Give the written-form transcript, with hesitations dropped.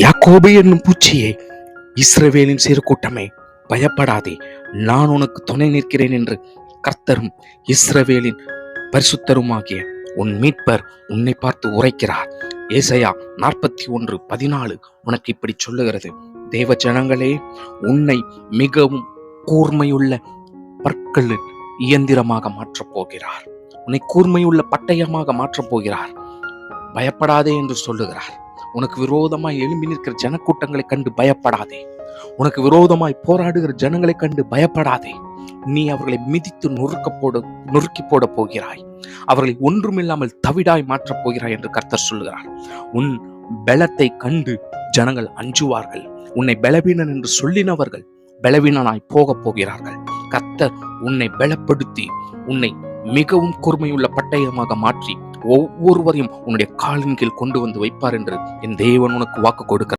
யாக்கோபு என்னும் பூச்சியே, இஸ்ரவேலின் சிறு கூட்டமே, பயப்படாதே, நான் உனக்கு துணை நிற்கிறேன் என்று கர்த்தரும் இஸ்ரவேலின் பரிசுத்தருமாகிய உன் மீட்பர் உன்னை பார்த்து உரைக்கிறார். ஏசாயா 41:14 உனக்கு இப்படி சொல்லுகிறது. தேவ ஜனங்களே, உன்னை மிகவும் கூர்மையுள்ள பற்களின் இயந்திரமாக மாற்றப் போகிறார். உன்னை கூர்மையுள்ள பட்டயமாக மாற்றப் போகிறார். பயப்படாதே என்று சொல்லுகிறார். உனக்கு விரோதமாய் எழும்பி நிற்கிற ஜனக்கூட்டங்களை கண்டு பயப்படாதே. உனக்கு விரோதமாய் போராடுகிற ஜனங்களை கண்டு பயப்படாதே. நீ அவர்களை மிதித்து நொறுக்கி போட போகிறாய். அவர்களை ஒன்றுமில்லாமல் தவிடாய் மாற்றப் போகிறாய் என்று கர்த்தர் சொல்லுகிறார். உன் பலத்தை கண்டு ஜனங்கள் அஞ்சுவார்கள். உன்னை பலவீனன் என்று சொல்லினவர்கள் பலவீனனாய் போக போகிறார்கள். கர்த்தர் உன்னை பலப்படுத்தி உன்னை மிகவும் கூர்மையுள்ள பட்டயமாக மாற்றி ஒவ்வொருவரையும் உன்னுடைய காலின் கீழ் கொண்டு வந்து வைப்பார் என்று என் தேவன் உனக்கு வாக்கு கொடுக்கிறார்.